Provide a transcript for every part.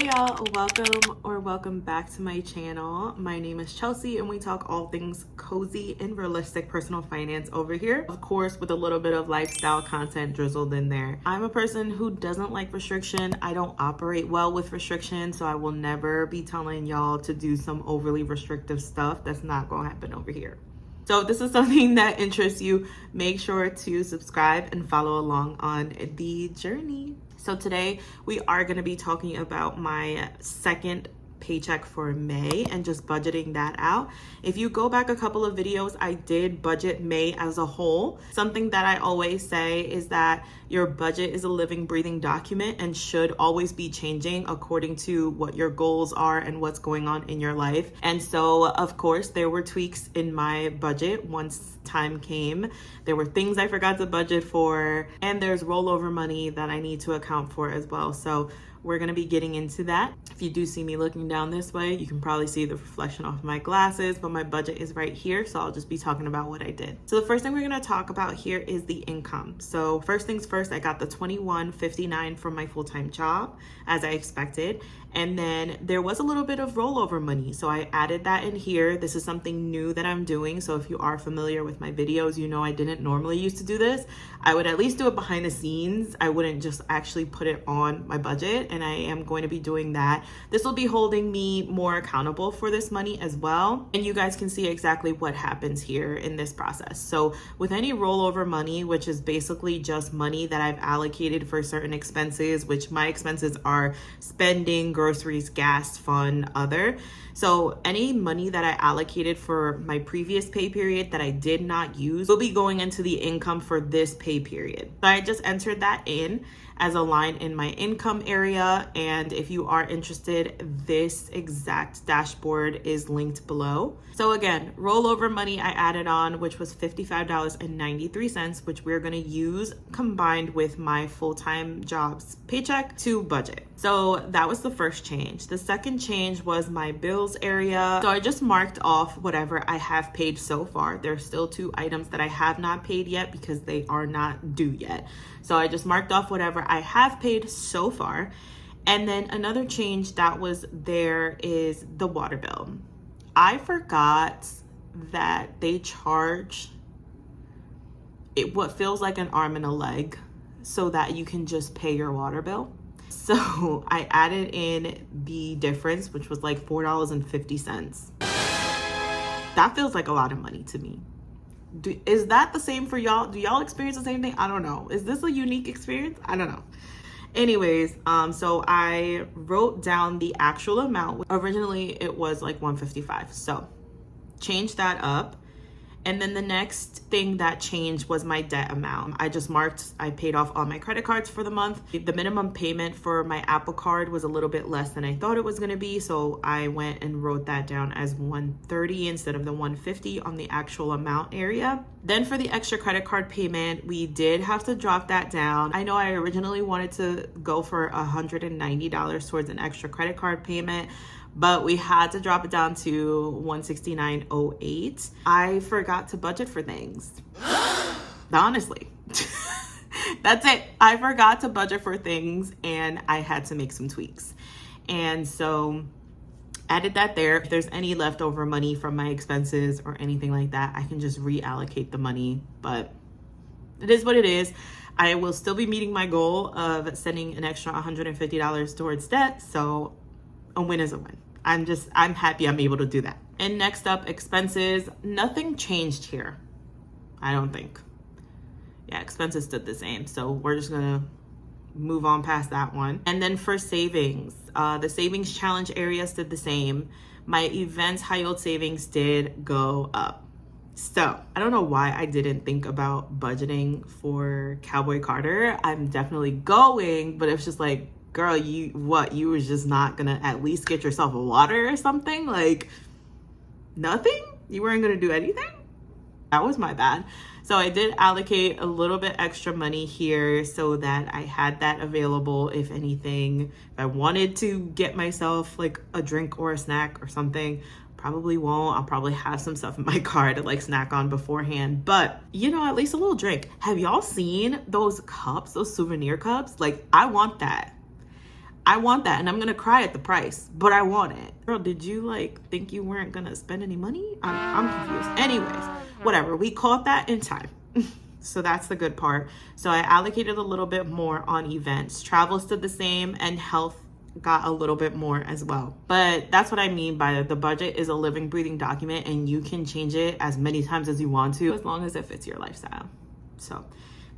y'all, welcome back to my channel. My name is Chelsea and we talk all things cozy and realistic personal finance over here, of course with a little bit of lifestyle content drizzled in there. I'm a person who doesn't like restriction. I don't operate well with restriction, so I will never be telling y'all to do some overly restrictive stuff. That's not gonna happen over here. So if this is something that interests you, make sure to subscribe and follow along on the journey. So today we are going to be talking about my second paycheck for May and just budgeting that out. If you go back a couple of videos, I did budget May as a whole. Something that I always say is that your budget is a living, breathing document and should always be changing according to what your goals are and what's going on in your life. And so, of course, there were tweaks in my budget once time came. There were things I forgot to budget for, and there's rollover money that I need to account for as well. So we're going to be getting into that. If you do see me looking down this way, you can probably see the reflection off my glasses, but my budget is right here. So I'll just be talking about what I did. So the first thing we're going to talk about here is the income. So first things first, I got the $21.59 from my full-time job as I expected. And then there was a little bit of rollover money. So I added that in here. This is something new that I'm doing. So if you are familiar with my videos, you know I didn't normally used to do this. I would at least do it behind the scenes. I wouldn't just actually put it on my budget. And I am going to be doing that. This will be holding me more accountable for this money as well. And you guys can see exactly what happens here in this process. So with any rollover money, which is basically just money that I've allocated for certain expenses, which my expenses are spending, groceries, gas, fun, other. So any money that I allocated for my previous pay period that I did not use will be going into the income for this pay period. So I just entered that in as a line in my income area. And if you are interested, this exact dashboard is linked below. So again, rollover money I added on, which was $55.93, which we're gonna use combined with my full-time job's paycheck to budget. So that was the first change. The second change was my bills area. So I just marked off whatever I have paid so far. There's still 2 items that I have not paid yet because they are not due yet. So I just marked off whatever I have paid so far. And then another change that was there is the water bill. I forgot that they charge what feels like an arm and a leg so that you can just pay your water bill. So I added in the difference, which was like $4.50. That feels like a lot of money to me. Is that the same for y'all? Do y'all experience the same thing? I don't know. Is this a unique experience? I don't know. Anyways, so I wrote down the actual amount. Originally, it was like $155. So changed that up. And then the next thing that changed was my debt amount. I just marked, I paid off all my credit cards for the month. The minimum payment for my Apple Card was a little bit less than I thought it was gonna be. So I went and wrote that down as $130 instead of the $150 on the actual amount area. Then for the extra credit card payment, we did have to drop that down. I know I originally wanted to go for $190 towards an extra credit card payment, but we had to drop it down to $169.08. I forgot to budget for things. Honestly, that's it. I forgot to budget for things and I had to make some tweaks. And so added that there. If there's any leftover money from my expenses or anything like that, I can just reallocate the money, but it is what it is. I will still be meeting my goal of sending an extra $150 towards debt. So a win is a win. I'm happy I'm able to do that. And next up, expenses. Nothing changed here, I don't think. Yeah, expenses stood the same. So we're just gonna move on past that one. And then for savings, the savings challenge area stood the same. My events high yield savings did go up. So I don't know why I didn't think about budgeting for Cowboy Carter. I'm definitely going, but it's just like, girl, you was just not gonna at least get yourself a water or something? Like, nothing? You weren't gonna do anything? That was my bad. So I did allocate a little bit extra money here so that I had that available if anything. If I wanted to get myself like a drink or a snack or something, probably won't. I'll probably have some stuff in my car to like snack on beforehand, but you know, at least a little drink. Have y'all seen those cups, those souvenir cups? Like, I want that. I want that, and I'm gonna cry at the price, but I want it. Girl, did you like think you weren't gonna spend any money? I'm confused. Anyways, whatever, we caught that in time. So that's the good part. So I allocated a little bit more on events. Travel stood the same, and health got a little bit more as well. But that's what I mean by the budget is a living, breathing document, and you can change it as many times as you want to, as long as it fits your lifestyle. So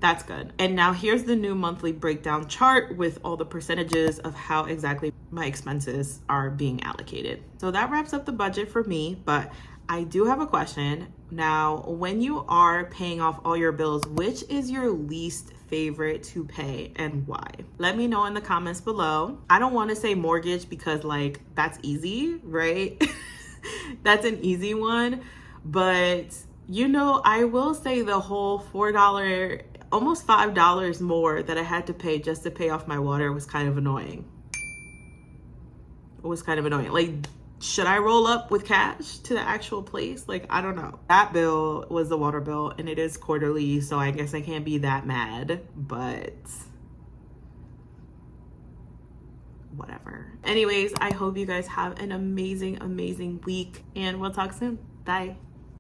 that's good. And now here's the new monthly breakdown chart with all the percentages of how exactly my expenses are being allocated. So that wraps up the budget for me, but I do have a question. Now, when you are paying off all your bills, which is your least favorite to pay and why? Let me know in the comments below. I don't want to say mortgage because like that's easy, right? That's an easy one, but you know, I will say the whole $4, almost $5 more that I had to pay just to pay off my water was kind of annoying. It was kind of annoying. Like, should I roll up with cash to the actual place? Like, I don't know. That bill was the water bill, and it is quarterly, so I guess I can't be that mad, but whatever. Anyways, I hope you guys have an amazing, amazing week, and we'll talk soon. Bye.